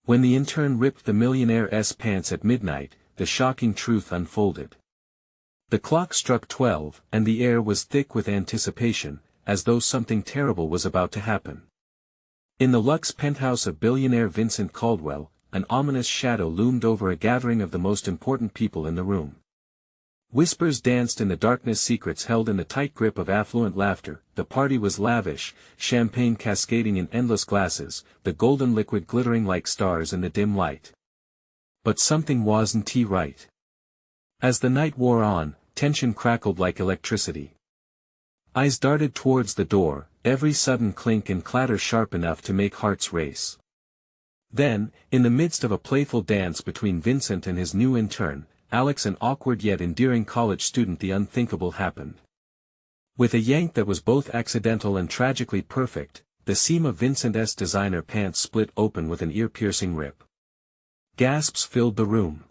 When the intern ripped the millionaire's pants at midnight, the shocking truth unfolded. The clock struck 12, and the air was thick with anticipation, as though something terrible was about to happen. In the luxe penthouse of billionaire Vincent Caldwell, an ominous shadow loomed over a gathering of the most important people in the room. Whispers danced in the darkness, secrets held in the tight grip of affluent laughter. The party was lavish, champagne cascading in endless glasses, the golden liquid glittering like stars in the dim light. But something wasn't right. As the night wore on, tension crackled like electricity. Eyes darted towards the door, every sudden clink and clatter sharp enough to make hearts race. Then, in the midst of a playful dance between Vincent and his new intern, Alex, an awkward yet endearing college student, the unthinkable happened. With a yank that was both accidental and tragically perfect, the seam of Vincent's designer pants split open with an ear-piercing rip. Gasps filled the room.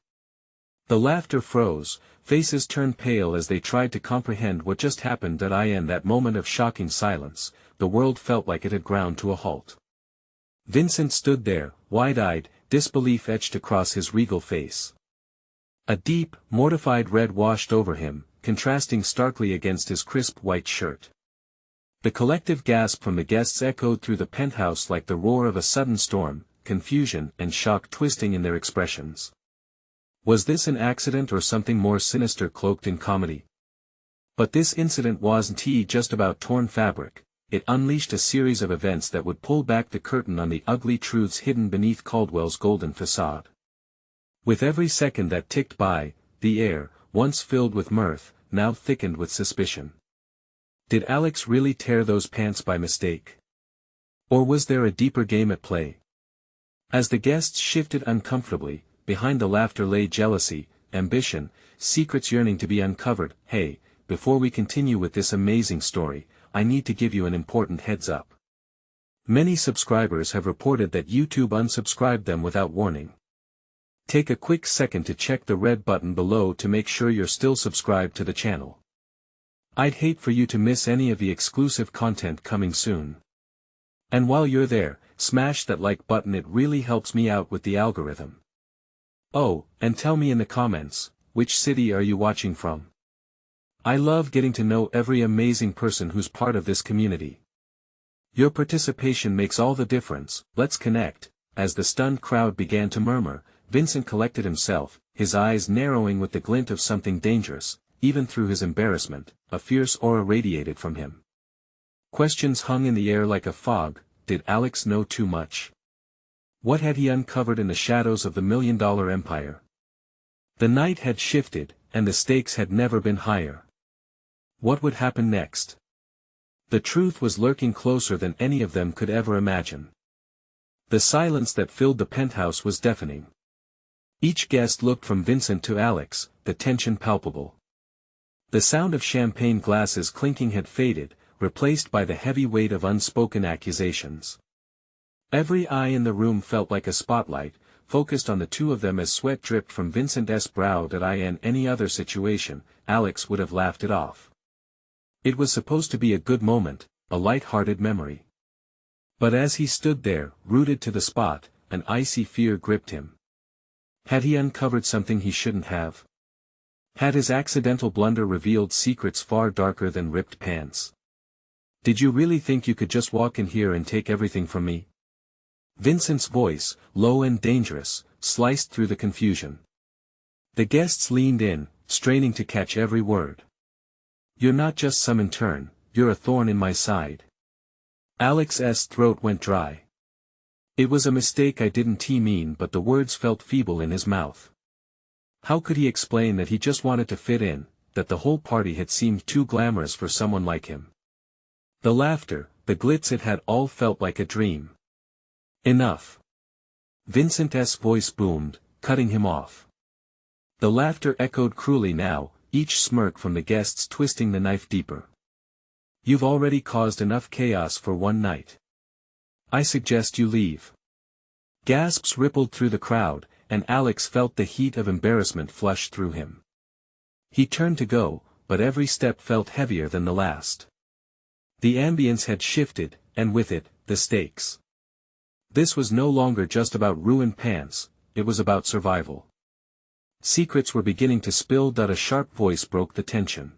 The laughter froze, faces turned pale as they tried to comprehend what just happened. In that moment of shocking silence, the world felt like it had ground to a halt. Vincent stood there, wide-eyed, disbelief etched across his regal face. A deep, mortified red washed over him, contrasting starkly against his crisp white shirt. The collective gasp from the guests echoed through the penthouse like the roar of a sudden storm, confusion and shock twisting in their expressions. Was this an accident or something more sinister cloaked in comedy? But this incident wasn't just about torn fabric. It unleashed a series of events that would pull back the curtain on the ugly truths hidden beneath Caldwell's golden facade. With every second that ticked by, the air, once filled with mirth, now thickened with suspicion. Did Alex really tear those pants by mistake? Or was there a deeper game at play? As the guests shifted uncomfortably, behind the laughter lay jealousy, ambition, secrets yearning to be uncovered. Hey, before we continue with this amazing story, I need to give you an important heads up. Many subscribers have reported that YouTube unsubscribed them without warning. Take a quick second to check the red button below to make sure you're still subscribed to the channel. I'd hate for you to miss any of the exclusive content coming soon. And while you're there, smash that like button, it really helps me out with the algorithm. Oh, and tell me in the comments, which city are you watching from? I love getting to know every amazing person who's part of this community. Your participation makes all the difference. Let's connect. As the stunned crowd began to murmur, Vincent collected himself, his eyes narrowing with the glint of something dangerous. Even through his embarrassment, a fierce aura radiated from him. Questions hung in the air like a fog. Did Alex know too much? What had he uncovered in the shadows of the million-dollar empire? The night had shifted, and the stakes had never been higher. What would happen next? The truth was lurking closer than any of them could ever imagine. The silence that filled the penthouse was deafening. Each guest looked from Vincent to Alex, the tension palpable. The sound of champagne glasses clinking had faded, replaced by the heavy weight of unspoken accusations. Every eye in the room felt like a spotlight, focused on the two of them as sweat dripped from Vincent's brow. In any other situation, Alex would have laughed it off. It was supposed to be a good moment, a light-hearted memory. But as he stood there, rooted to the spot, an icy fear gripped him. Had he uncovered something he shouldn't have? Had his accidental blunder revealed secrets far darker than ripped pants? Did you really think you could just walk in here and take everything from me? Vincent's voice, low and dangerous, sliced through the confusion. The guests leaned in, straining to catch every word. You're not just some intern, you're a thorn in my side. Alex's throat went dry. It was a mistake, I didn't mean, but the words felt feeble in his mouth. How could he explain that he just wanted to fit in, that the whole party had seemed too glamorous for someone like him? The laughter, the glitz, it had all felt like a dream. Enough. Vincent's voice boomed, cutting him off. The laughter echoed cruelly now, each smirk from the guests twisting the knife deeper. You've already caused enough chaos for one night. I suggest you leave. Gasps rippled through the crowd, and Alex felt the heat of embarrassment flush through him. He turned to go, but every step felt heavier than the last. The ambience had shifted, and with it, the stakes. This was no longer just about ruined pants, it was about survival. Secrets were beginning to spill. A sharp voice broke the tension.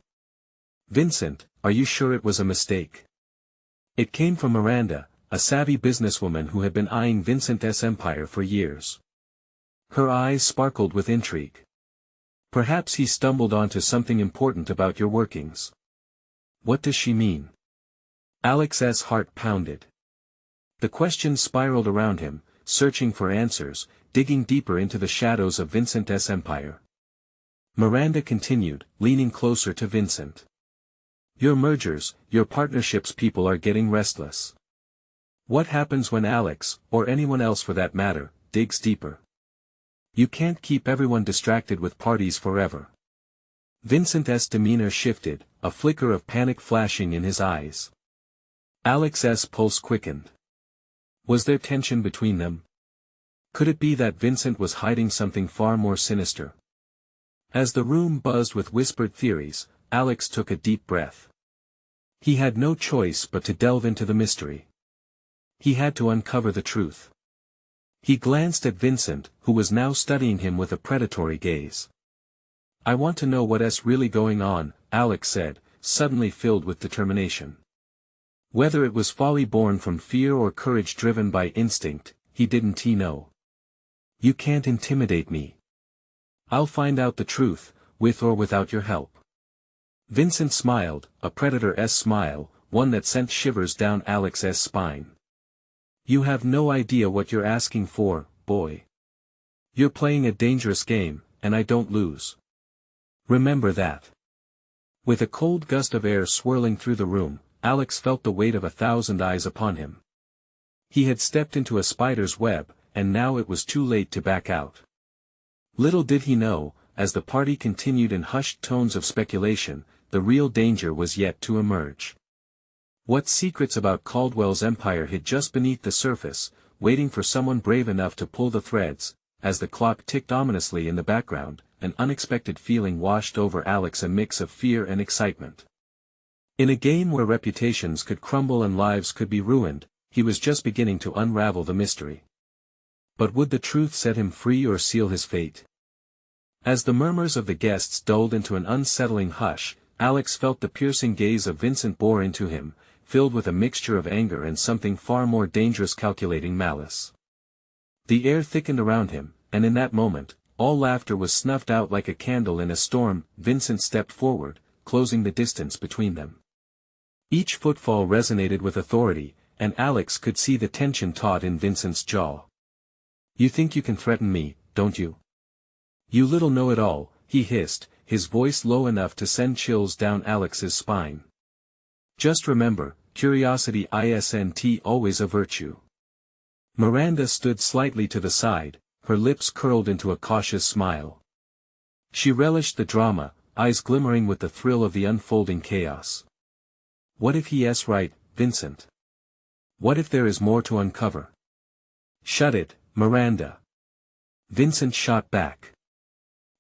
"Vincent, are you sure it was a mistake?" It came from Miranda, a savvy businesswoman who had been eyeing Vincent's empire for years. Her eyes sparkled with intrigue. "Perhaps he stumbled onto something important about your workings." "What does she mean?" Alex's heart pounded. The questions spiraled around him, searching for answers, digging deeper into the shadows of Vincent's empire. Miranda continued, leaning closer to Vincent. "Your mergers, your partnerships, people are getting restless. What happens when Alex, or anyone else for that matter, digs deeper? You can't keep everyone distracted with parties forever." Vincent's demeanor shifted, a flicker of panic flashing in his eyes. Alex's pulse quickened. Was there tension between them? Could it be that Vincent was hiding something far more sinister? As the room buzzed with whispered theories, Alex took a deep breath. He had no choice but to delve into the mystery. He had to uncover the truth. He glanced at Vincent, who was now studying him with a predatory gaze. "I want to know what's really going on," Alex said, suddenly filled with determination. Whether it was folly born from fear or courage driven by instinct, he didn't know. "You can't intimidate me. I'll find out the truth, with or without your help." Vincent smiled, a predator's smile, one that sent shivers down Alex's spine. "You have no idea what you're asking for, boy. You're playing a dangerous game, and I don't lose. Remember that." With a cold gust of air swirling through the room, Alex felt the weight of 1,000 eyes upon him. He had stepped into a spider's web, and now it was too late to back out. Little did he know, as the party continued in hushed tones of speculation, the real danger was yet to emerge. What secrets about Caldwell's empire hid just beneath the surface, waiting for someone brave enough to pull the threads? As the clock ticked ominously in the background, an unexpected feeling washed over Alex, a mix of fear and excitement. In a game where reputations could crumble and lives could be ruined, he was just beginning to unravel the mystery. But would the truth set him free or seal his fate? As the murmurs of the guests dulled into an unsettling hush, Alex felt the piercing gaze of Vincent bore into him, filled with a mixture of anger and something far more dangerous, calculating malice. The air thickened around him, and in that moment, all laughter was snuffed out like a candle in a storm. Vincent stepped forward, closing the distance between them. Each footfall resonated with authority, and Alex could see the tension taut in Vincent's jaw. "You think you can threaten me, don't you? You little know-it-all," he hissed, his voice low enough to send chills down Alex's spine. "Just remember, curiosity isn't always a virtue." Miranda stood slightly to the side, her lips curled into a cautious smile. She relished the drama, eyes glimmering with the thrill of the unfolding chaos. "What if he's right, Vincent? What if there is more to uncover?" "Shut it, Miranda." Vincent shot back.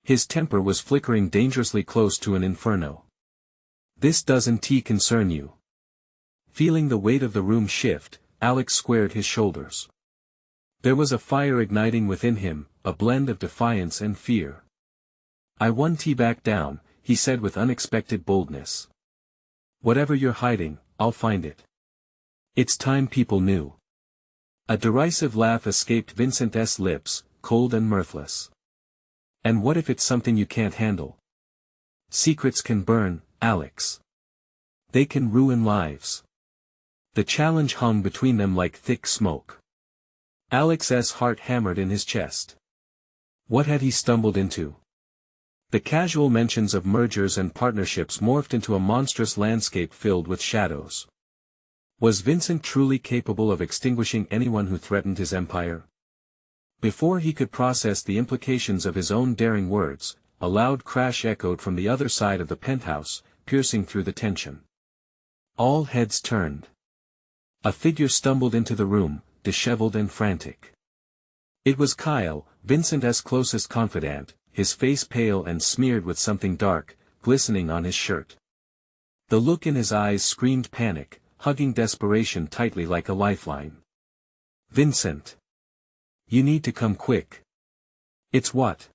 His temper was flickering dangerously close to an inferno. "This doesn't concern you." Feeling the weight of the room shift, Alex squared his shoulders. There was a fire igniting within him, a blend of defiance and fear. "I won't back down," he said with unexpected boldness. "Whatever you're hiding, I'll find it. It's time people knew." A derisive laugh escaped Vincent's lips, cold and mirthless. "And what if it's something you can't handle? Secrets can burn, Alex. They can ruin lives." The challenge hung between them like thick smoke. Alex's heart hammered in his chest. What had he stumbled into? The casual mentions of mergers and partnerships morphed into a monstrous landscape filled with shadows. Was Vincent truly capable of extinguishing anyone who threatened his empire? Before he could process the implications of his own daring words, a loud crash echoed from the other side of the penthouse, piercing through the tension. All heads turned. A figure stumbled into the room, disheveled and frantic. It was Kyle, Vincent's closest confidant, his face pale and smeared with something dark, glistening on his shirt. The look in his eyes screamed panic, hugging desperation tightly like a lifeline. Vincent. You need to come quick. It's what?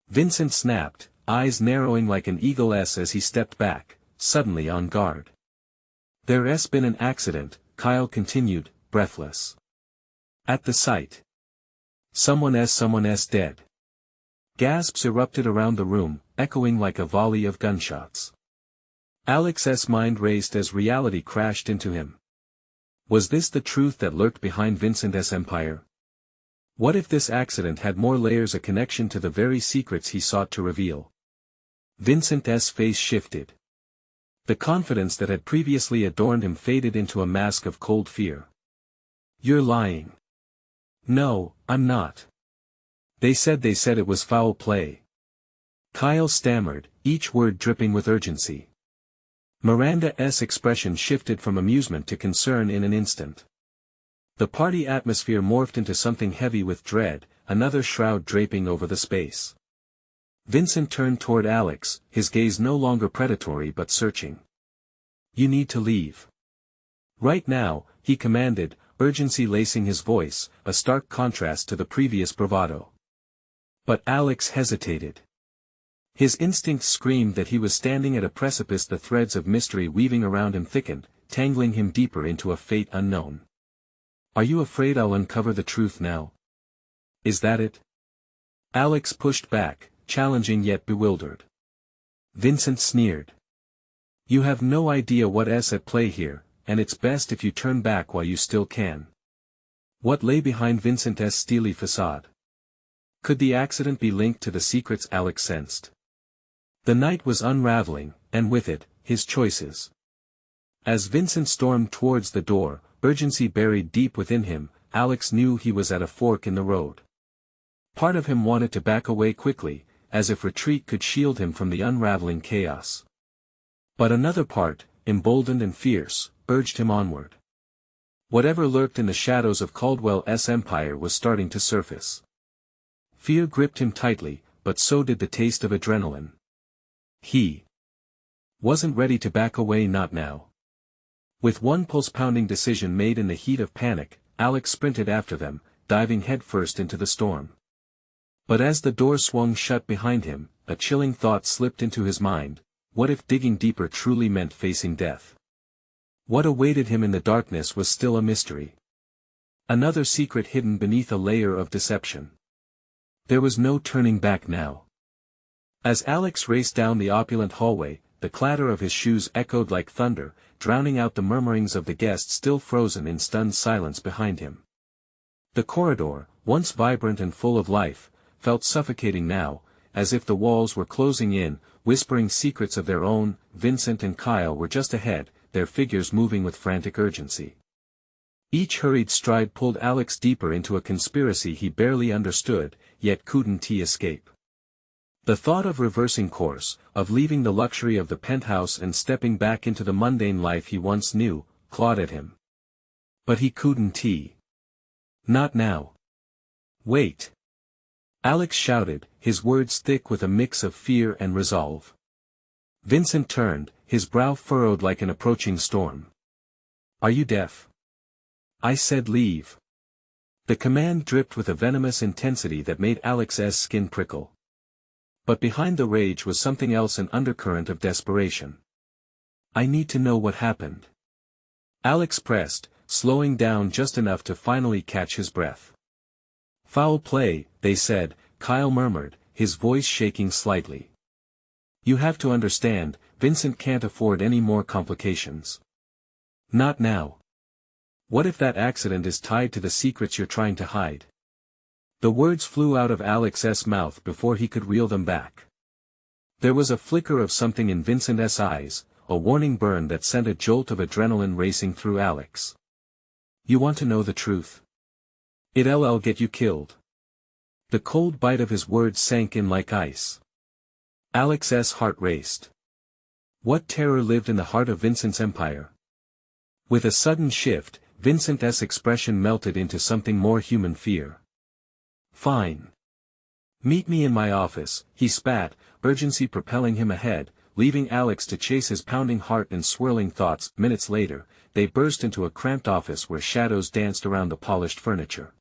Vincent snapped, eyes narrowing like an eagle's as he stepped back, suddenly on guard. There's been an accident, Kyle continued, breathless. At the site. Someone's dead. Gasps erupted around the room, echoing like a volley of gunshots. Alex's mind raced as reality crashed into him. Was this the truth that lurked behind Vincent's empire? What if this accident had more layers, a connection to the very secrets he sought to reveal? Vincent's face shifted. The confidence that had previously adorned him faded into a mask of cold fear. You're lying. No, I'm not. They said it was foul play. Kyle stammered, each word dripping with urgency. Miranda's expression shifted from amusement to concern in an instant. The party atmosphere morphed into something heavy with dread, another shroud draping over the space. Vincent turned toward Alex, his gaze no longer predatory but searching. You need to leave. Right now, he commanded, urgency lacing his voice, a stark contrast to the previous bravado. But Alex hesitated. His instincts screamed that he was standing at a precipice, the threads of mystery weaving around him thickened, tangling him deeper into a fate unknown. Are you afraid I'll uncover the truth now? Is that it? Alex pushed back, challenging yet bewildered. Vincent sneered. You have no idea what's at play here, and it's best if you turn back while you still can. What lay behind Vincent's steely facade? Could the accident be linked to the secrets Alex sensed? The night was unraveling, and with it, his choices. As Vincent stormed towards the door, urgency buried deep within him, Alex knew he was at a fork in the road. Part of him wanted to back away quickly, as if retreat could shield him from the unraveling chaos. But another part, emboldened and fierce, urged him onward. Whatever lurked in the shadows of Caldwell's empire was starting to surface. Fear gripped him tightly, but so did the taste of adrenaline. He wasn't ready to back away, not now. With one pulse-pounding decision made in the heat of panic, Alex sprinted after them, diving headfirst into the storm. But as the door swung shut behind him, a chilling thought slipped into his mind: what if digging deeper truly meant facing death? What awaited him in the darkness was still a mystery. Another secret hidden beneath a layer of deception. There was no turning back now. As Alex raced down the opulent hallway, the clatter of his shoes echoed like thunder, drowning out the murmurings of the guests still frozen in stunned silence behind him. The corridor, once vibrant and full of life, felt suffocating now, as if the walls were closing in, whispering secrets of their own. Vincent and Kyle were just ahead, their figures moving with frantic urgency. Each hurried stride pulled Alex deeper into a conspiracy he barely understood, yet couldn't escape. The thought of reversing course, of leaving the luxury of the penthouse and stepping back into the mundane life he once knew, clawed at him. But he couldn't. Not now. Wait. Alex shouted, his words thick with a mix of fear and resolve. Vincent turned, his brow furrowed like an approaching storm. Are you deaf? I said leave. The command dripped with a venomous intensity that made Alex's skin prickle. But behind the rage was something else, an undercurrent of desperation. I need to know what happened. Alex pressed, slowing down just enough to finally catch his breath. Foul play, they said, Kyle murmured, his voice shaking slightly. You have to understand, Vincent can't afford any more complications. Not now. What if that accident is tied to the secrets you're trying to hide? The words flew out of Alex's mouth before he could reel them back. There was a flicker of something in Vincent's eyes, a warning burn that sent a jolt of adrenaline racing through Alex. You want to know the truth? It'll get you killed. The cold bite of his words sank in like ice. Alex's heart raced. What terror lived in the heart of Vincent's empire? With a sudden shift, Vincent's expression melted into something more human: fear. Fine. Meet me in my office, he spat, urgency propelling him ahead, leaving Alex to chase his pounding heart and swirling thoughts. Minutes later, they burst into a cramped office where shadows danced around the polished furniture.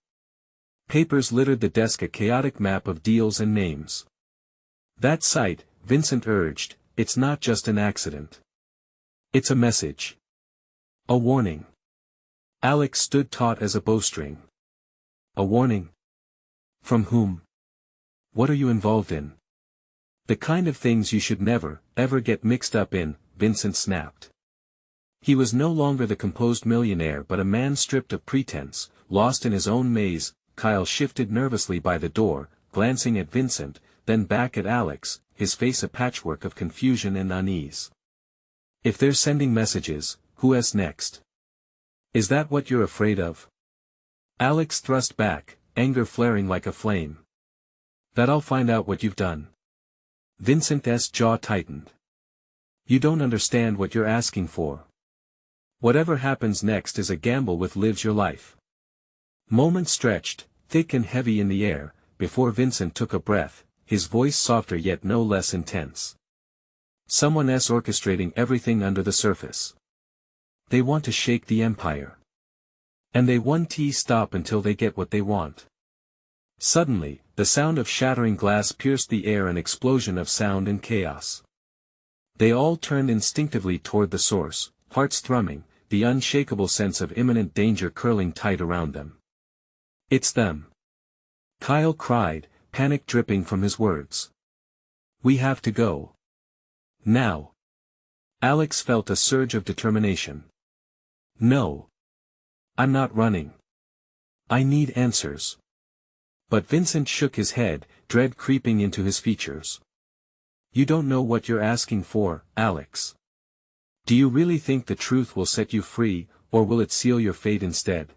Papers littered the desk, a chaotic map of deals and names. "That sight," Vincent urged, "it's not just an accident. It's a message. A warning." Alex stood taut as a bowstring. "A warning? From whom? What are you involved in?" "The kind of things you should never, ever get mixed up in," Vincent snapped. He was no longer the composed millionaire but a man stripped of pretense, lost in his own maze. Kyle shifted nervously by the door, glancing at Vincent, then back at Alex, his face a patchwork of confusion and unease. "If they're sending messages, who's next? Is that what you're afraid of?" Alex thrust back, anger flaring like a flame. "That I'll find out what you've done." Vincent's jaw tightened. "You don't understand what you're asking for. Whatever happens next is a gamble with lives your life." Moments stretched, thick and heavy in the air, before Vincent took a breath, his voice softer yet no less intense. "Someone's orchestrating everything under the surface. They want to shake the empire. And they won't stop until they get what they want." Suddenly, the sound of shattering glass pierced the air, an explosion of sound and chaos. They all turned instinctively toward the source, hearts thrumming, the unshakable sense of imminent danger curling tight around them. "It's them!" Kyle cried, panic dripping from his words. "We have to go. Now." Alex felt a surge of determination. "No. I'm not running. I need answers." But Vincent shook his head, dread creeping into his features. "You don't know what you're asking for, Alex. Do you really think the truth will set you free, or will it seal your fate instead?"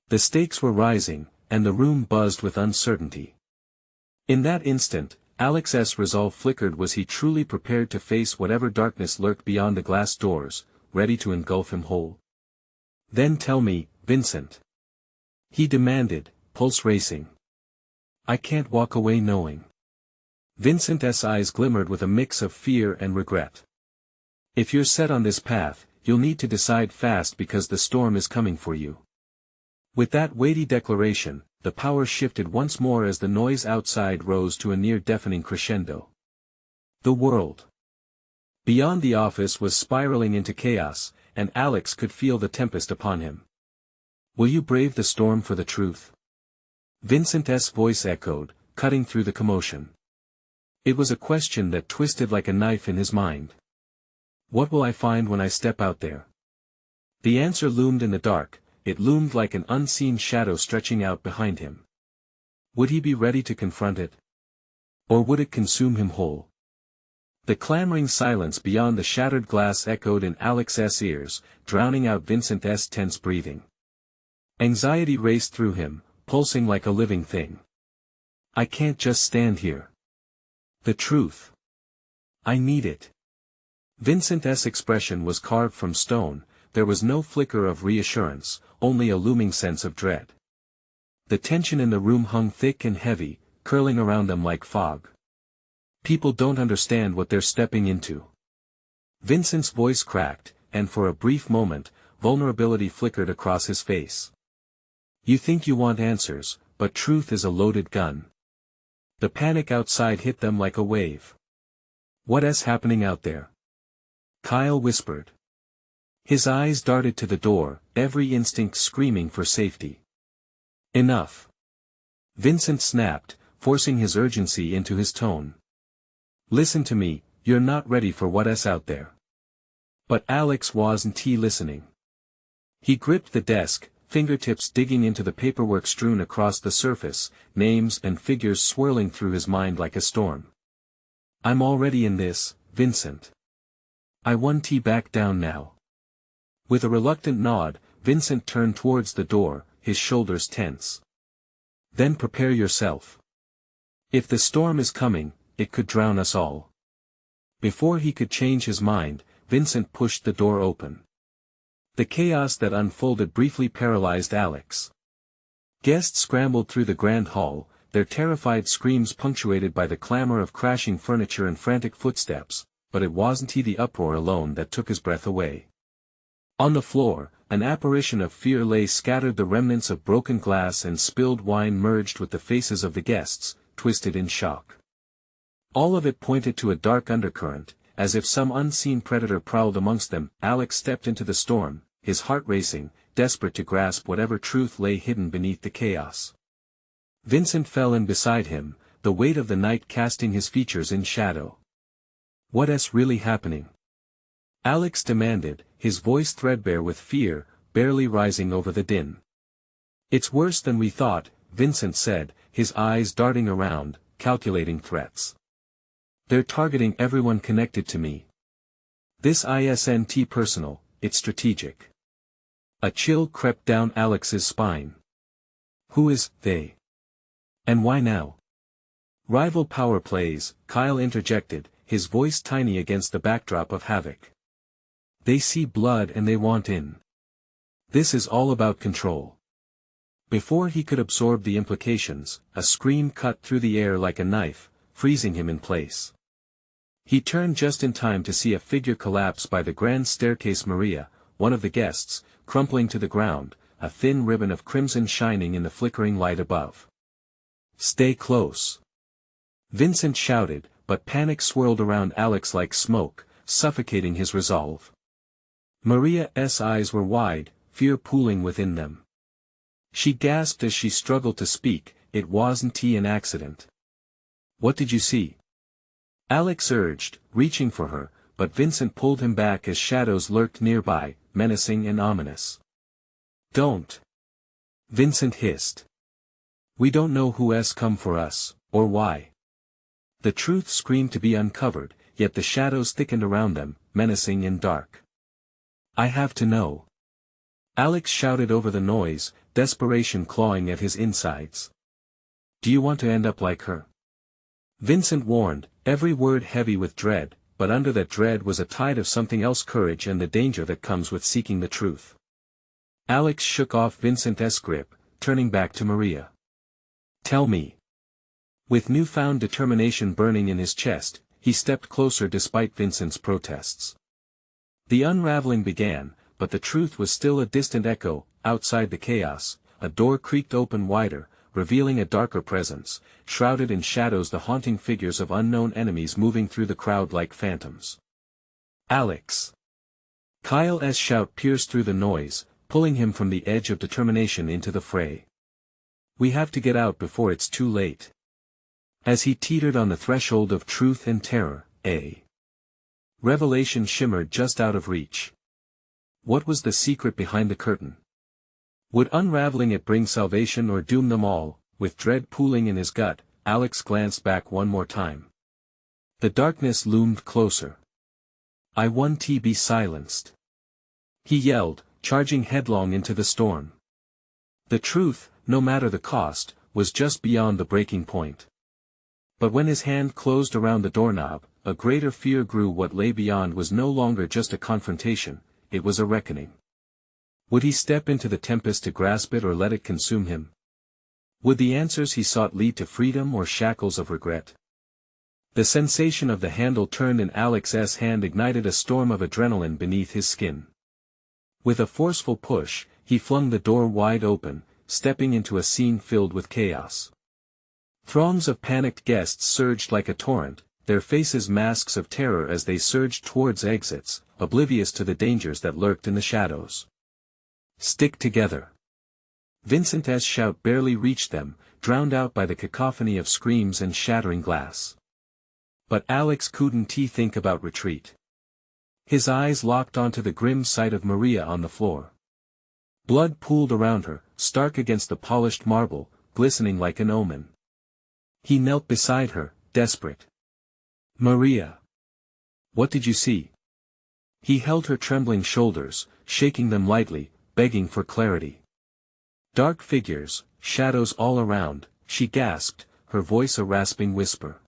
The stakes were rising, and the room buzzed with uncertainty. In that instant, Alex's resolve flickered. Was he truly prepared to face whatever darkness lurked beyond the glass doors, ready to engulf him whole? "Then tell me, Vincent," he demanded, pulse racing. "I can't walk away knowing." Vincent's eyes glimmered with a mix of fear and regret. "If you're set on this path, you'll need to decide fast because the storm is coming for you." With that weighty declaration, the power shifted once more as the noise outside rose to a near-deafening crescendo. The world beyond the office was spiraling into chaos, and Alex could feel the tempest upon him. "Will you brave the storm for the truth?" Vincent's voice echoed, cutting through the commotion. It was a question that twisted like a knife in his mind. "What will I find when I step out there?" The answer loomed in the dark. It loomed like an unseen shadow stretching out behind him. Would he be ready to confront it? Or would it consume him whole? The clamoring silence beyond the shattered glass echoed in Alex's ears, drowning out Vincent's tense breathing. Anxiety raced through him, pulsing like a living thing. "I can't just stand here. The truth. I need it." Vincent's expression was carved from stone. There was no flicker of reassurance, only a looming sense of dread. The tension in the room hung thick and heavy, curling around them like fog. "People don't understand what they're stepping into." Vincent's voice cracked, and for a brief moment, vulnerability flickered across his face. "You think you want answers, but truth is a loaded gun." The panic outside hit them like a wave. "What's happening out there?" Kyle whispered. His eyes darted to the door, every instinct screaming for safety. "Enough!" Vincent snapped, forcing his urgency into his tone. "Listen to me, you're not ready for what's out there." But Alex wasn't listening. He gripped the desk, fingertips digging into the paperwork strewn across the surface, names and figures swirling through his mind like a storm. "I'm already in this, Vincent. I want back down now." With a reluctant nod, Vincent turned towards the door, his shoulders tense. "Then prepare yourself. If the storm is coming, it could drown us all." Before he could change his mind, Vincent pushed the door open. The chaos that unfolded briefly paralyzed Alex. Guests scrambled through the grand hall, their terrified screams punctuated by the clamor of crashing furniture and frantic footsteps. but it wasn't the uproar alone that took his breath away. On the floor, an apparition of fear lay scattered. The remnants of broken glass and spilled wine merged with the faces of the guests, twisted in shock. All of it pointed to a dark undercurrent, as if some unseen predator prowled amongst them. Alex stepped into the storm, his heart racing, desperate to grasp whatever truth lay hidden beneath the chaos. Vincent fell in beside him, the weight of the night casting his features in shadow. "What's really happening?" Alex demanded, his voice threadbare with fear, barely rising over the din. "It's worse than we thought," Vincent said, his eyes darting around, calculating threats. "They're targeting everyone connected to me. This isn't personal, it's strategic." A chill crept down Alex's spine. "Who is they? And why now?" "Rival power plays," Kyle interjected, his voice tiny against the backdrop of havoc. "They see blood and they want in. This is all about control." Before he could absorb the implications, a scream cut through the air like a knife, freezing him in place. He turned just in time to see a figure collapse by the grand staircase. Maria, one of the guests, crumpling to the ground, a thin ribbon of crimson shining in the flickering light above. "Stay close!" Vincent shouted, but panic swirled around Alex like smoke, suffocating his resolve. Maria's eyes were wide, fear pooling within them. She gasped as she struggled to speak. "It wasn't an accident." "What did you see?" Alex urged, reaching for her, but Vincent pulled him back as shadows lurked nearby, menacing and ominous. "Don't!" Vincent hissed. "We don't know who's come for us, or why." The truth screamed to be uncovered, yet the shadows thickened around them, menacing and dark. "I have to know." Alex shouted over the noise, desperation clawing at his insides. "Do you want to end up like her?" Vincent warned, every word heavy with dread, but under that dread was a tide of something else: courage and the danger that comes with seeking the truth. Alex shook off Vincent's grip, turning back to Maria. "Tell me." With newfound determination burning in his chest, he stepped closer despite Vincent's protests. The unraveling began, but the truth was still a distant echo. Outside the chaos, a door creaked open wider, revealing a darker presence, shrouded in shadows, the haunting figures of unknown enemies moving through the crowd like phantoms. "Alex!" Kyle's shout pierced through the noise, pulling him from the edge of determination into the fray. "We have to get out before it's too late." As he teetered on the threshold of truth and terror, a revelation shimmered just out of reach. What was the secret behind the curtain? Would unraveling it bring salvation or doom them all? With dread pooling in his gut, Alex glanced back one more time. The darkness loomed closer. "I want to be silenced," he yelled, charging headlong into the storm. The truth, no matter the cost, was just beyond the breaking point. But when his hand closed around the doorknob, a greater fear grew. What lay beyond was no longer just a confrontation, it was a reckoning. Would he step into the tempest to grasp it or let it consume him? Would the answers he sought lead to freedom or shackles of regret? The sensation of the handle turned in Alex's hand ignited a storm of adrenaline beneath his skin. With a forceful push, he flung the door wide open, stepping into a scene filled with chaos. Throngs of panicked guests surged like a torrent, their faces masks of terror as they surged towards exits, oblivious to the dangers that lurked in the shadows. "Stick together." Vincent's shout barely reached them, drowned out by the cacophony of screams and shattering glass. But Alex couldn't think about retreat. His eyes locked onto the grim sight of Maria on the floor. Blood pooled around her, stark against the polished marble, glistening like an omen. He knelt beside her, desperate. "Maria. What did you see?" He held her trembling shoulders, shaking them lightly, begging for clarity. "Dark figures, shadows all around," she gasped, her voice a rasping whisper.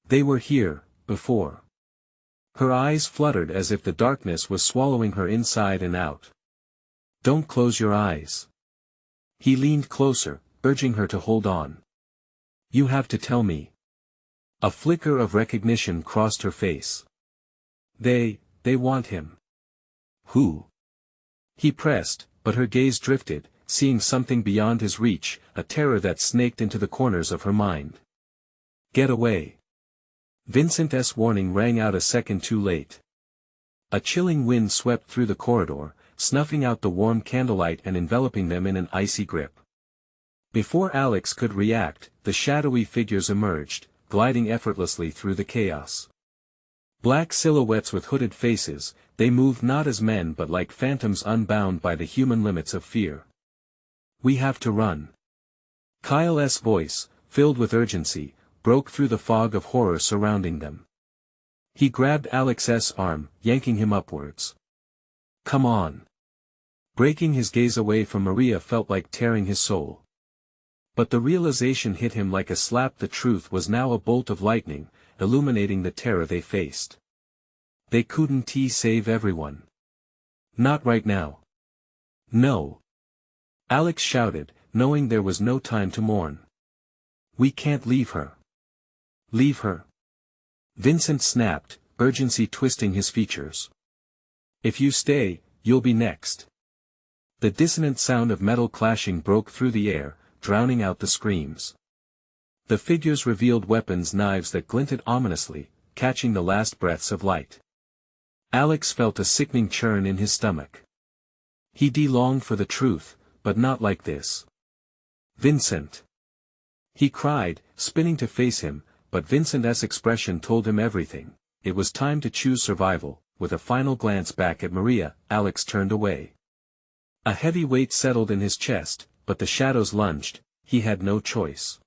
"They were here, before." Her eyes fluttered as if the darkness was swallowing her inside and out. "Don't close your eyes." He leaned closer, urging her to hold on. "You have to tell me." A flicker of recognition crossed her face. They want him. Who? He pressed, but her gaze drifted, seeing something beyond his reach, a terror that snaked into the corners of her mind. Get away. Vincent's warning rang out a second too late. A chilling wind swept through the corridor, snuffing out the warm candlelight and enveloping them in an icy grip. Before Alex could react, the shadowy figures emerged, gliding effortlessly through the chaos. Black silhouettes with hooded faces, they moved not as men but like phantoms unbound by the human limits of fear. We have to run. Kyle's voice, filled with urgency, broke through the fog of horror surrounding them. He grabbed Alex's arm, yanking him upwards. Come on. Breaking his gaze away from Maria felt like tearing his soul. But the realization hit him like a slap. The truth was now a bolt of lightning, illuminating the terror they faced. They couldn't save everyone. Not right now. No. Alex shouted, knowing there was no time to mourn. We can't leave her. Leave her. Vincent snapped, urgency twisting his features. If you stay, you'll be next. The dissonant sound of metal clashing broke through the air, drowning out the screams. The figures revealed weapons, knives that glinted ominously, catching the last breaths of light. Alex felt a sickening churn in his stomach. He longed for the truth, but not like this. Vincent! He cried, spinning to face him, but Vincent's expression told him everything. It was time to choose survival. With a final glance back at Maria, Alex turned away. A heavy weight settled in his chest, but the shadows lunged. He had no choice.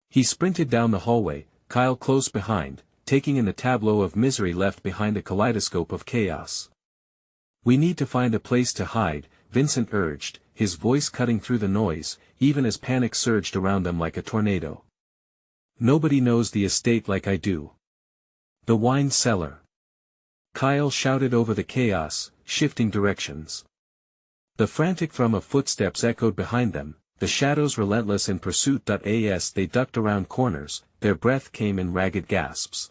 He sprinted down the hallway, Kyle close behind, taking in the tableau of misery left behind a kaleidoscope of chaos. We need to find a place to hide, Vincent urged, his voice cutting through the noise, even as panic surged around them like a tornado. Nobody knows the estate like I do. The wine cellar. Kyle shouted over the chaos, shifting directions. The frantic thrum of footsteps echoed behind them, the shadows relentless in pursuit. As they ducked around corners, their breath came in ragged gasps.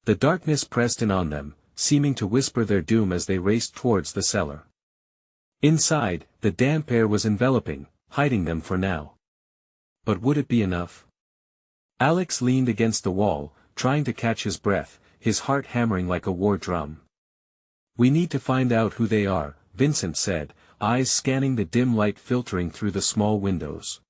The darkness pressed in on them, seeming to whisper their doom as they raced towards the cellar. Inside, the damp air was enveloping, hiding them for now. But would it be enough? Alex leaned against the wall, trying to catch his breath, his heart hammering like a war drum. We need to find out who they are, Vincent said, eyes scanning the dim light filtering through the small windows.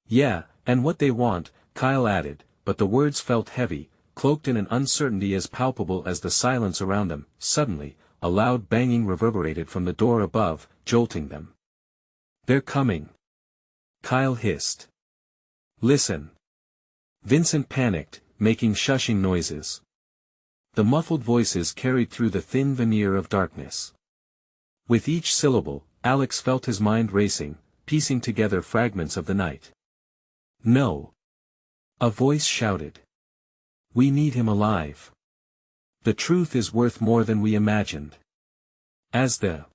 Yeah, and what they want, Kyle added, but the words felt heavy, cloaked in an uncertainty as palpable as the silence around them. Suddenly, a loud banging reverberated from the door above, jolting them. They're coming. Kyle hissed. Listen. Vincent panicked, making shushing noises. The muffled voices carried through the thin veneer of darkness. With each syllable, Alex felt his mind racing, piecing together fragments of the night. No. A voice shouted. We need him alive. The truth is worth more than we imagined. As the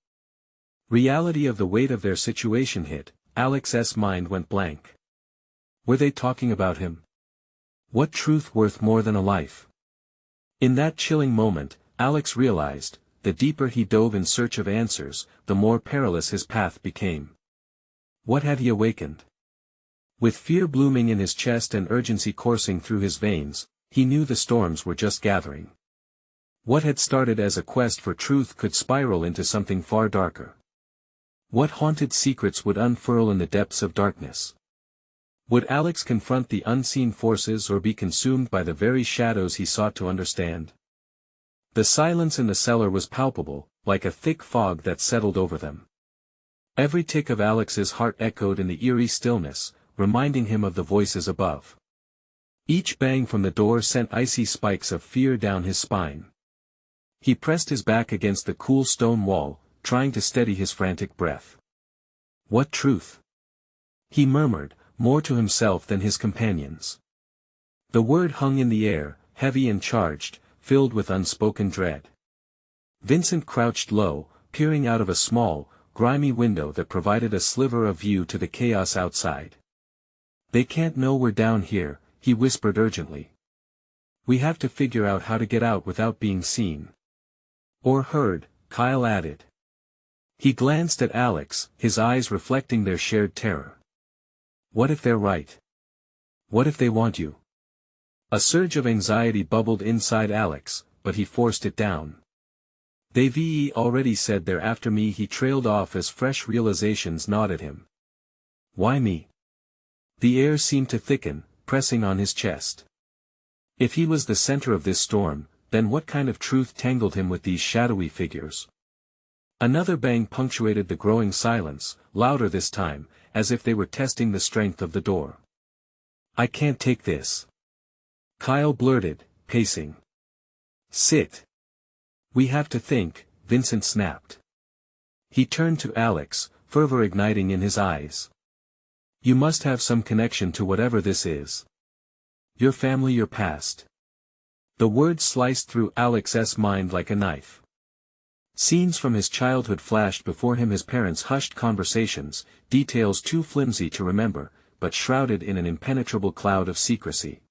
reality of the weight of their situation hit, Alex's mind went blank. Were they talking about him? What truth worth more than a life? In that chilling moment, Alex realized, the deeper he dove in search of answers, the more perilous his path became. What had he awakened? With fear blooming in his chest and urgency coursing through his veins, he knew the storms were just gathering. What had started as a quest for truth could spiral into something far darker. What haunted secrets would unfurl in the depths of darkness? Would Alex confront the unseen forces or be consumed by the very shadows he sought to understand? The silence in the cellar was palpable, like a thick fog that settled over them. Every tick of Alex's heart echoed in the eerie stillness, reminding him of the voices above. Each bang from the door sent icy spikes of fear down his spine. He pressed his back against the cool stone wall, trying to steady his frantic breath. What truth? He murmured, more to himself than his companions. The word hung in the air, heavy and charged, filled with unspoken dread. Vincent crouched low, peering out of a small, grimy window that provided a sliver of view to the chaos outside. They can't know we're down here, he whispered urgently. We have to figure out how to get out without being seen. Or heard, Kyle added. He glanced at Alex, his eyes reflecting their shared terror. What if they're right? What if they want you? A surge of anxiety bubbled inside Alex, but he forced it down. They've already said they're after me. He trailed off as fresh realizations gnawed at him. Why me? The air seemed to thicken, pressing on his chest. If he was the center of this storm, then what kind of truth tangled him with these shadowy figures? Another bang punctuated the growing silence, louder this time, as if they were testing the strength of the door. I can't take this. Kyle blurted, pacing. Sit. We have to think, Vincent snapped. He turned to Alex, fervor igniting in his eyes. You must have some connection to whatever this is. Your family, your past. The words sliced through Alex's mind like a knife. Scenes from his childhood flashed before him, his parents' hushed conversations, details too flimsy to remember, but shrouded in an impenetrable cloud of secrecy.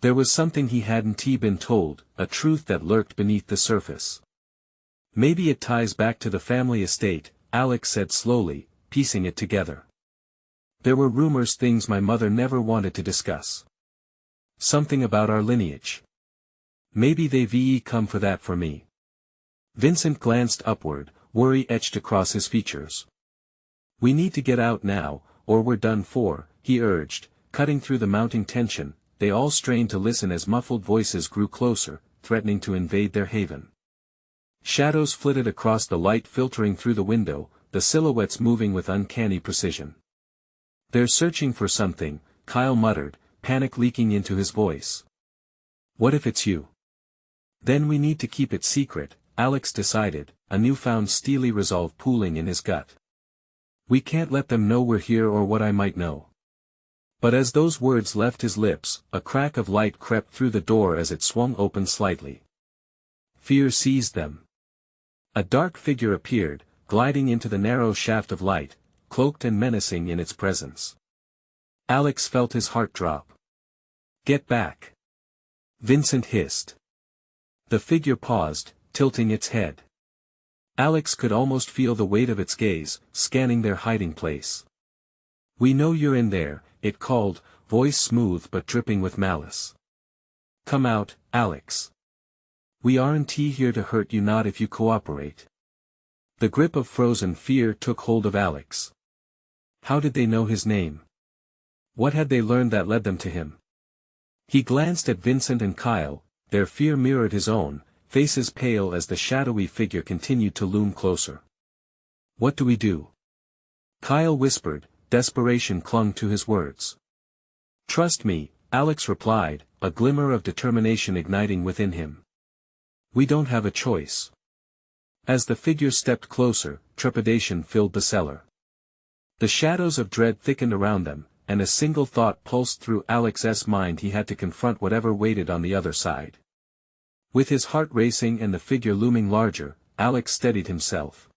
There was something he hadn't been told, a truth that lurked beneath the surface. Maybe it ties back to the family estate, Alex said slowly, piecing it together. There were rumors, things my mother never wanted to discuss. Something about our lineage. Maybe they've come for that for me. Vincent glanced upward, worry etched across his features. We need to get out now, or we're done for, he urged, cutting through the mounting tension. They all strained to listen as muffled voices grew closer, threatening to invade their haven. Shadows flitted across the light filtering through the window, the silhouettes moving with uncanny precision. They're searching for something, Kyle muttered, panic leaking into his voice. What if it's you? Then we need to keep it secret, Alex decided, a newfound steely resolve pooling in his gut. We can't let them know we're here or what I might know. But as those words left his lips, a crack of light crept through the door as it swung open slightly. Fear seized them. A dark figure appeared, gliding into the narrow shaft of light, cloaked and menacing in its presence. Alex felt his heart drop. Get back. Vincent hissed. The figure paused, tilting its head. Alex could almost feel the weight of its gaze, scanning their hiding place. We know you're in there, it called, voice smooth but dripping with malice. Come out, Alex. We aren't here to hurt you, not if you cooperate. The grip of frozen fear took hold of Alex. How did they know his name? What had they learned that led them to him? He glanced at Vincent and Kyle, their fear mirrored his own, faces pale as the shadowy figure continued to loom closer. What do we do? Kyle whispered, desperation clung to his words. Trust me, Alex replied, a glimmer of determination igniting within him. We don't have a choice. As the figure stepped closer, trepidation filled the cellar. The shadows of dread thickened around them, and a single thought pulsed through Alex's mind: he had to confront whatever waited on the other side. With his heart racing and the figure looming larger, Alex steadied himself.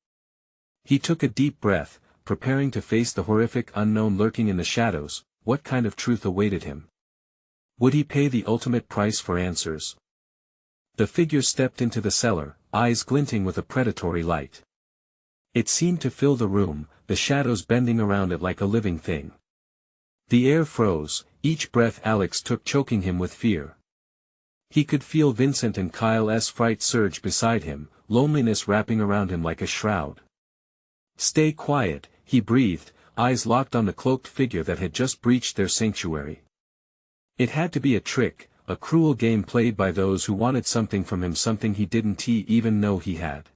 He took a deep breath, preparing to face the horrific unknown lurking in the shadows. What kind of truth awaited him? Would he pay the ultimate price for answers? The figure stepped into the cellar, eyes glinting with a predatory light. It seemed to fill the room, the shadows bending around it like a living thing. The air froze, each breath Alex took choking him with fear. He could feel Vincent and Kyle's fright surge beside him, loneliness wrapping around him like a shroud. Stay quiet, he breathed, eyes locked on the cloaked figure that had just breached their sanctuary. It had to be a trick, a cruel game played by those who wanted something from him, something he didn't even know he had.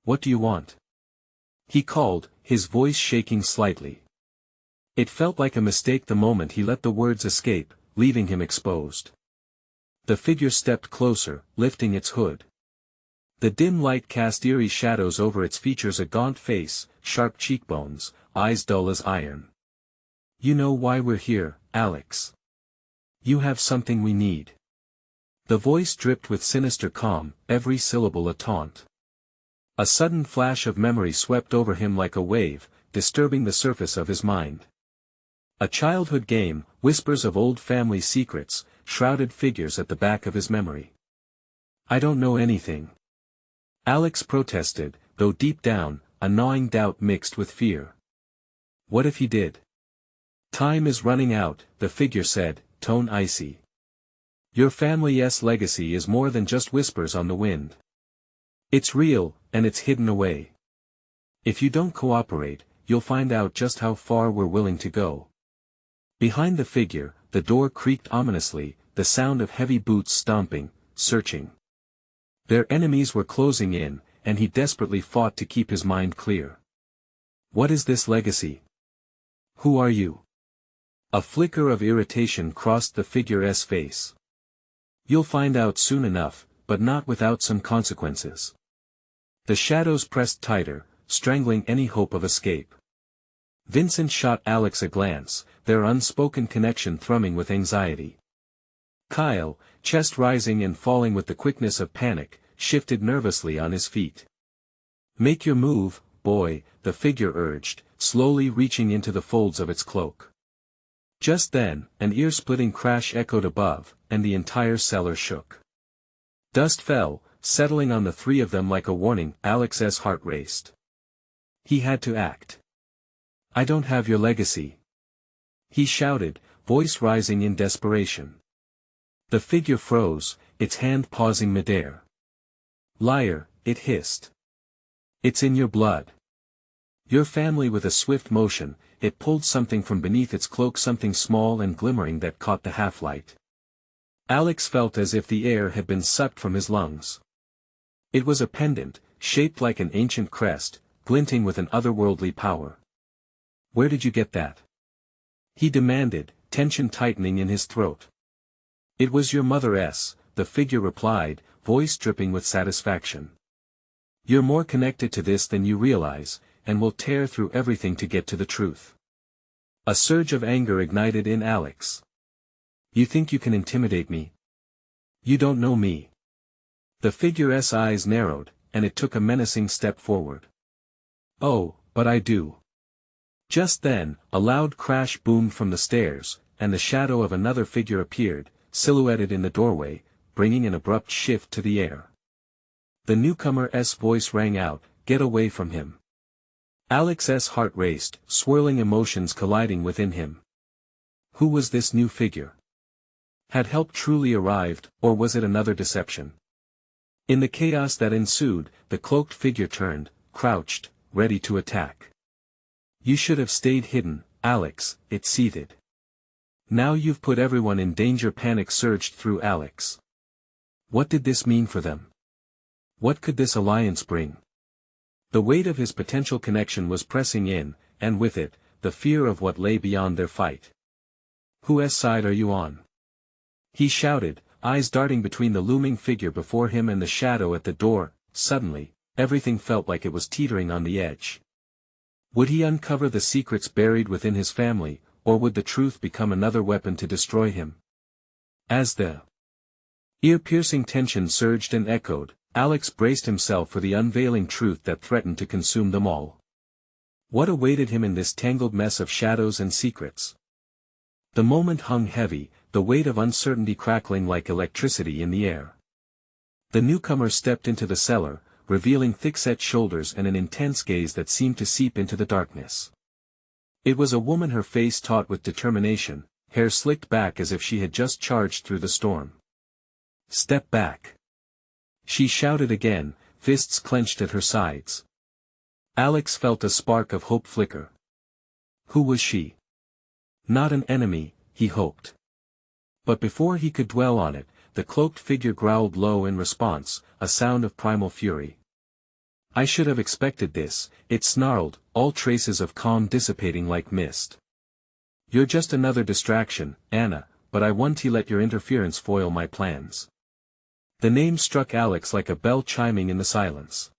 What do you want? He called, his voice shaking slightly. It felt like a mistake the moment he let the words escape, leaving him exposed. The figure stepped closer, lifting its hood. The dim light cast eerie shadows over its features: a gaunt face, sharp cheekbones, eyes dull as iron. You know why we're here, Alex. You have something we need. The voice dripped with sinister calm, every syllable a taunt. A sudden flash of memory swept over him like a wave, disturbing the surface of his mind. A childhood game, whispers of old family secrets, shrouded figures at the back of his memory. I don't know anything. Alex protested, though deep down, a gnawing doubt mixed with fear. What if he did? Time is running out, the figure said, tone icy. Your family's legacy is more than just whispers on the wind. It's real, and it's hidden away. If you don't cooperate, you'll find out just how far we're willing to go. Behind the figure, the door creaked ominously, the sound of heavy boots stomping, searching. Their enemies were closing in, and he desperately fought to keep his mind clear. What is this legacy? Who are you? A flicker of irritation crossed the figure's face. You'll find out soon enough, but not without some consequences. The shadows pressed tighter, strangling any hope of escape. Vincent shot Alex a glance, their unspoken connection thrumming with anxiety. Kyle, chest rising and falling with the quickness of panic, shifted nervously on his feet. Make your move, boy, the figure urged, slowly reaching into the folds of its cloak. Just then, an ear-splitting crash echoed above, and the entire cellar shook. Dust fell, settling on the three of them like a warning. Alex's heart raced. He had to act. I don't have your legacy. He shouted, voice rising in desperation. The figure froze, its hand pausing midair. Liar, it hissed. It's in your blood. Your family. With a swift motion, it pulled something from beneath its cloak, something small and glimmering that caught the half-light. Alex felt as if the air had been sucked from his lungs. It was a pendant, shaped like an ancient crest, glinting with an otherworldly power. Where did you get that? He demanded, tension tightening in his throat. It was your mother's, the figure replied, voice dripping with satisfaction. You're more connected to this than you realize, and will tear through everything to get to the truth. A surge of anger ignited in Alex. You think you can intimidate me? You don't know me. The figure's eyes narrowed, and it took a menacing step forward. Oh, but I do. Just then, a loud crash boomed from the stairs, and the shadow of another figure appeared, silhouetted in the doorway, bringing an abrupt shift to the air. The newcomer's voice rang out, get away from him. Alex's heart raced, swirling emotions colliding within him. Who was this new figure? Had help truly arrived, or was it another deception? In the chaos that ensued, the cloaked figure turned, crouched, ready to attack. You should have stayed hidden, Alex, it seethed. Now you've put everyone in danger. Panic surged through Alex. What did this mean for them? What could this alliance bring? The weight of his potential connection was pressing in, and with it, the fear of what lay beyond their fight. Whose side are you on? He shouted, eyes darting between the looming figure before him and the shadow at the door. Suddenly, everything felt like it was teetering on the edge. Would he uncover the secrets buried within his family, or would the truth become another weapon to destroy him? As the ear-piercing tension surged and echoed, Alex braced himself for the unveiling truth that threatened to consume them all. What awaited him in this tangled mess of shadows and secrets? The moment hung heavy, the weight of uncertainty crackling like electricity in the air. The newcomer stepped into the cellar, revealing thick-set shoulders and an intense gaze that seemed to seep into the darkness. It was a woman, her face taut with determination, hair slicked back as if she had just charged through the storm. Step back. She shouted again, fists clenched at her sides. Alex felt a spark of hope flicker. Who was she? Not an enemy, he hoped. But before he could dwell on it, the cloaked figure growled low in response, a sound of primal fury. I should have expected this, it snarled, all traces of calm dissipating like mist. You're just another distraction, Anna, but I won't let your interference foil my plans. The name struck Alex like a bell chiming in the silence.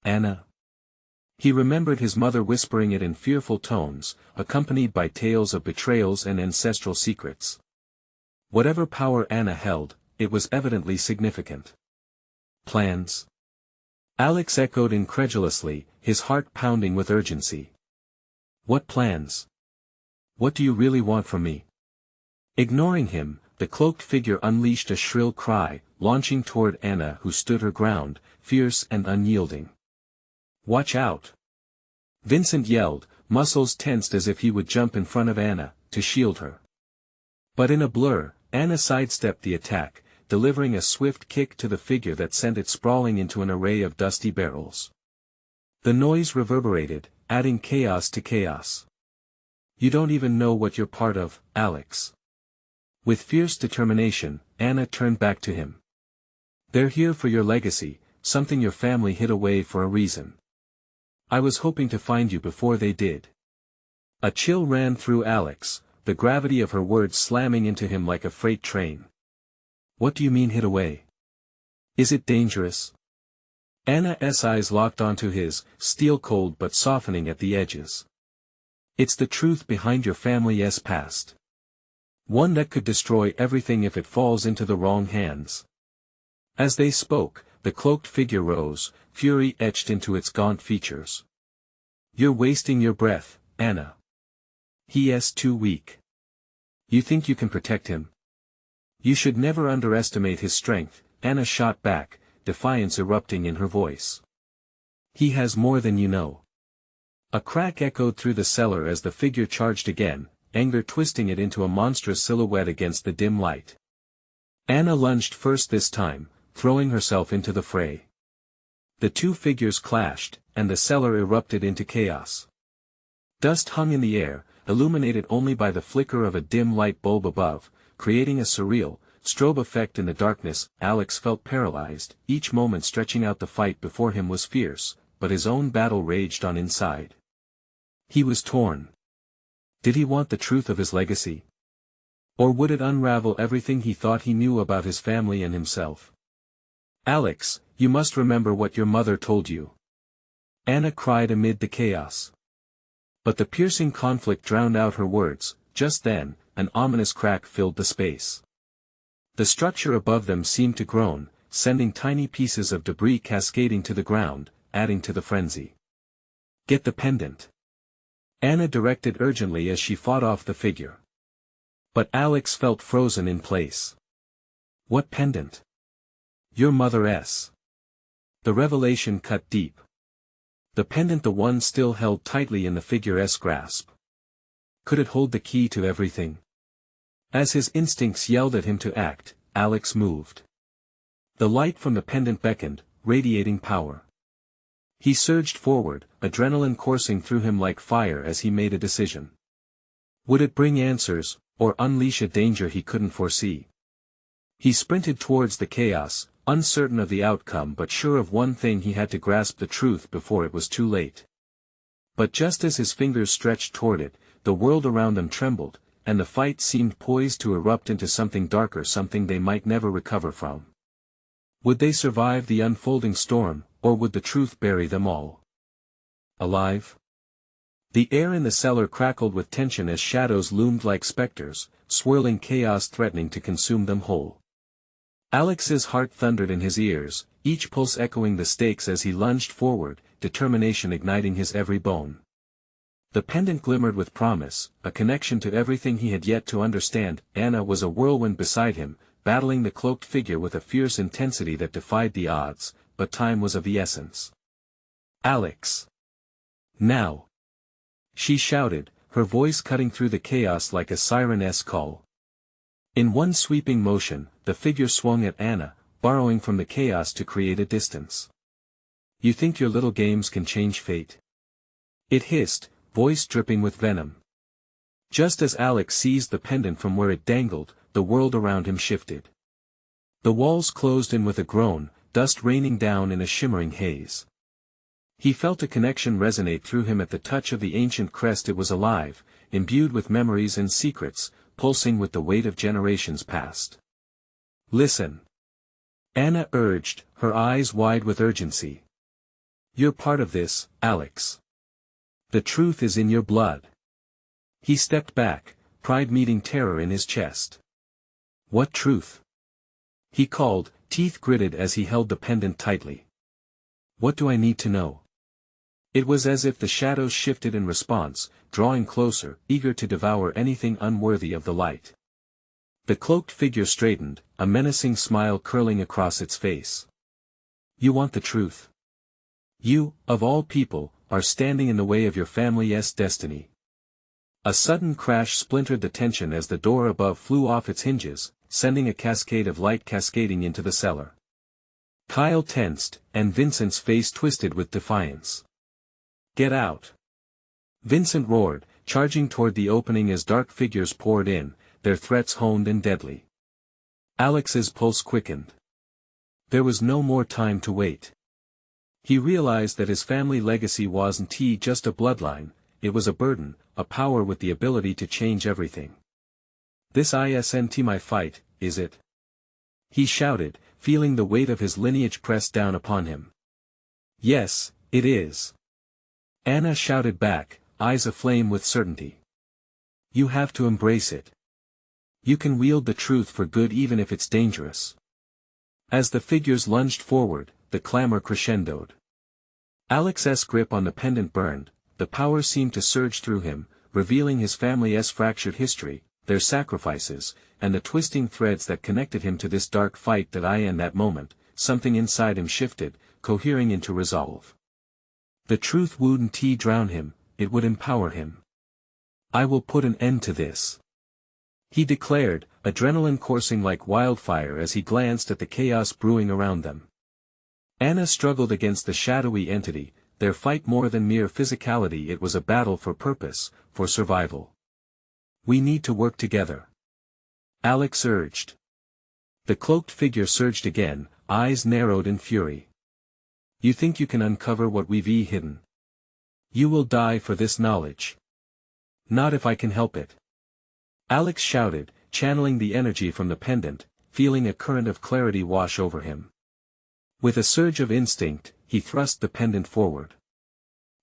Anna. He remembered his mother whispering it in fearful tones, accompanied by tales of betrayals and ancestral secrets. Whatever power Anna held, it was evidently significant. Plans? Alex echoed incredulously, his heart pounding with urgency. What plans? What do you really want from me? Ignoring him, the cloaked figure unleashed a shrill cry, launching toward Anna who stood her ground, fierce and unyielding. "Watch out!" Vincent yelled, muscles tensed as if he would jump in front of Anna, to shield her. But in a blur, Anna sidestepped the attack, delivering a swift kick to the figure that sent it sprawling into an array of dusty barrels. The noise reverberated, adding chaos to chaos. "You don't even know what you're part of, Alex." With fierce determination, Anna turned back to him. "They're here for your legacy, something your family hid away for a reason. I was hoping to find you before they did." A chill ran through Alex, the gravity of her words slamming into him like a freight train. "What do you mean hid away? Is it dangerous?" Anna's eyes locked onto his, steel-cold but softening at the edges. "It's the truth behind your family's past. One that could destroy everything if it falls into the wrong hands." As they spoke, the cloaked figure rose, fury etched into its gaunt features. "You're wasting your breath, Anna. He's too weak. You think you can protect him? You should never underestimate his strength," Anna shot back, defiance erupting in her voice. "He has more than you know." A crack echoed through the cellar as the figure charged again, anger twisting it into a monstrous silhouette against the dim light. Anna lunged first this time, throwing herself into the fray. The two figures clashed, and the cellar erupted into chaos. Dust hung in the air, illuminated only by the flicker of a dim light bulb above, creating a surreal, strobe effect in the darkness. Alex felt paralyzed, each moment stretching out. The fight before him was fierce, but his own battle raged on inside. He was torn. Did he want the truth of his legacy? Or would it unravel everything he thought he knew about his family and himself? "Alex, you must remember what your mother told you," Anna cried amid the chaos. But the piercing conflict drowned out her words. Just then, an ominous crack filled the space. The structure above them seemed to groan, sending tiny pieces of debris cascading to the ground, adding to the frenzy. "Get the pendant," Anna directed urgently as she fought off the figure. But Alex felt frozen in place. "What pendant?" "Your mother's." The revelation cut deep. The pendant, the one still held tightly in the figure's grasp. Could it hold the key to everything? As his instincts yelled at him to act, Alex moved. The light from the pendant beckoned, radiating power. He surged forward, adrenaline coursing through him like fire as he made a decision. Would it bring answers, or unleash a danger he couldn't foresee? He sprinted towards the chaos, uncertain of the outcome but sure of one thing: he had to grasp the truth before it was too late. But just as his fingers stretched toward it, the world around them trembled, and the fight seemed poised to erupt into something darker, something they might never recover from. Would they survive the unfolding storm, or would the truth bury them all alive? The air in the cellar crackled with tension as shadows loomed like specters, swirling chaos threatening to consume them whole. Alex's heart thundered in his ears, each pulse echoing the stakes as he lunged forward, determination igniting his every bone. The pendant glimmered with promise, a connection to everything he had yet to understand. Anna was a whirlwind beside him, battling the cloaked figure with a fierce intensity that defied the odds, but time was of the essence. "Alex! Now!" she shouted, her voice cutting through the chaos like a siren's call. In one sweeping motion, the figure swung at Anna, borrowing from the chaos to create a distance. "You think your little games can change fate?" it hissed, voice dripping with venom. Just as Alex seized the pendant from where it dangled, the world around him shifted. The walls closed in with a groan, dust raining down in a shimmering haze. He felt a connection resonate through him at the touch of the ancient crest. It was alive, imbued with memories and secrets, pulsing with the weight of generations past. "Listen," Anna urged, her eyes wide with urgency. "You're part of this, Alex. The truth is in your blood." He stepped back, pride meeting terror in his chest. "What truth?" he called, teeth gritted as he held the pendant tightly. "What do I need to know?" It was as if the shadows shifted in response, drawing closer, eager to devour anything unworthy of the light. The cloaked figure straightened, a menacing smile curling across its face. You want the truth? You, of all people, are standing in the way of your family's destiny. A sudden crash splintered the tension as the door above flew off its hinges, sending a cascade of light cascading into the cellar. Kyle tensed, and Vincent's face twisted with defiance. Get out! Vincent roared, charging toward the opening as dark figures poured in, their threats honed and deadly. Alex's pulse quickened. There was no more time to wait. He realized that his family legacy wasn't just a bloodline, it was a burden, a power with the ability to change everything. This isn't my fight, is it? He shouted, feeling the weight of his lineage press down upon him. Yes, it is. Anna shouted back, eyes aflame with certainty. You have to embrace it. You can wield the truth for good even if it's dangerous. As the figures lunged forward, the clamor crescendoed. Alex's grip on the pendant burned, the power seemed to surge through him, revealing his family's fractured history, their sacrifices, and the twisting threads that connected him to this dark fight that in that moment, something inside him shifted, cohering into resolve. The truth wouldn't drown him, it would empower him. I will put an end to this. He declared, adrenaline coursing like wildfire as he glanced at the chaos brewing around them. Anna struggled against the shadowy entity, their fight more than mere physicality, it was a battle for purpose, for survival. We need to work together. Alex urged. The cloaked figure surged again, eyes narrowed in fury. You think you can uncover what we've hidden? You will die for this knowledge. Not if I can help it. Alex shouted, channeling the energy from the pendant, feeling a current of clarity wash over him. With a surge of instinct, he thrust the pendant forward.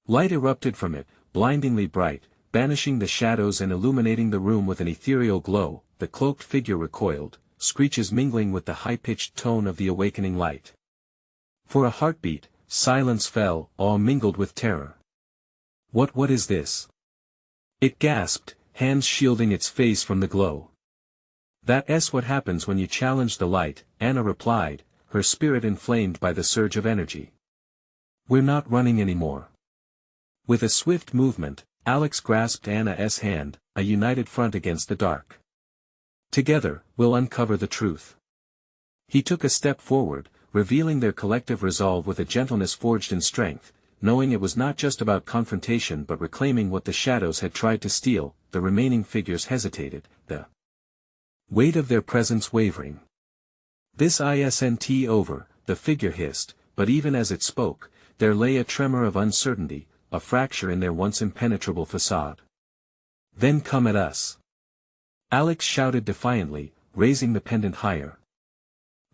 Light erupted from it, blindingly bright, banishing the shadows and illuminating the room with an ethereal glow. The cloaked figure recoiled, screeches mingling with the high-pitched tone of the awakening light. For a heartbeat, silence fell, awe mingled with terror. What is this? It gasped, hands shielding its face from the glow. That's what happens when you challenge the light, Anna replied, her spirit inflamed by the surge of energy. We're not running anymore. With a swift movement, Alex grasped Anna's hand, a united front against the dark. Together, we'll uncover the truth. He took a step forward, revealing their collective resolve with a gentleness forged in strength, knowing it was not just about confrontation but reclaiming what the shadows had tried to steal. The remaining figures hesitated, the weight of their presence wavering. This isn't over, the figure hissed, but even as it spoke, there lay a tremor of uncertainty, a fracture in their once impenetrable facade. Then come at us. Alex shouted defiantly, raising the pendant higher.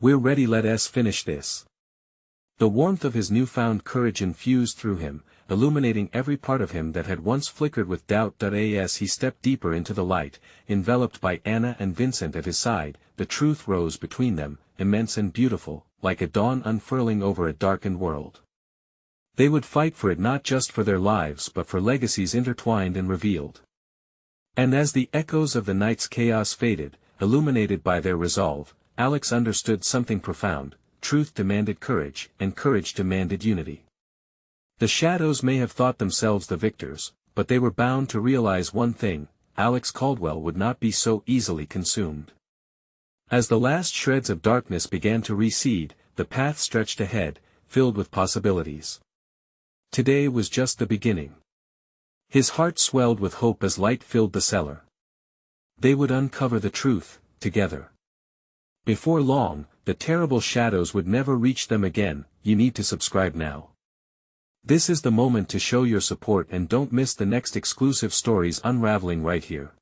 We're ready, let us finish this. The warmth of his newfound courage infused through him, illuminating every part of him that had once flickered with doubt. As he stepped deeper into the light, enveloped by Anna and Vincent at his side, the truth rose between them, immense and beautiful, like a dawn unfurling over a darkened world. They would fight for it, not just for their lives but for legacies intertwined and revealed. And as the echoes of the night's chaos faded, illuminated by their resolve, Alex understood something profound. Truth demanded courage, and courage demanded unity. The shadows may have thought themselves the victors, but they were bound to realize one thing: Alex Caldwell would not be so easily consumed. As the last shreds of darkness began to recede, the path stretched ahead, filled with possibilities. Today was just the beginning. His heart swelled with hope as light filled the cellar. They would uncover the truth, together. Before long, the terrible shadows would never reach them again. You need to subscribe now. This is the moment to show your support and don't miss the next exclusive stories unraveling right here.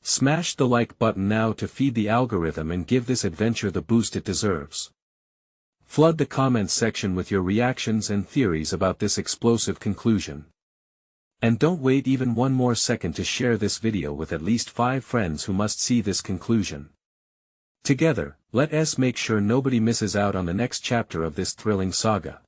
Smash the like button now to feed the algorithm and give this adventure the boost it deserves. Flood the comments section with your reactions and theories about this explosive conclusion. And don't wait even one more second to share this video with at least 5 friends who must see this conclusion. Together, let us make sure nobody misses out on the next chapter of this thrilling saga.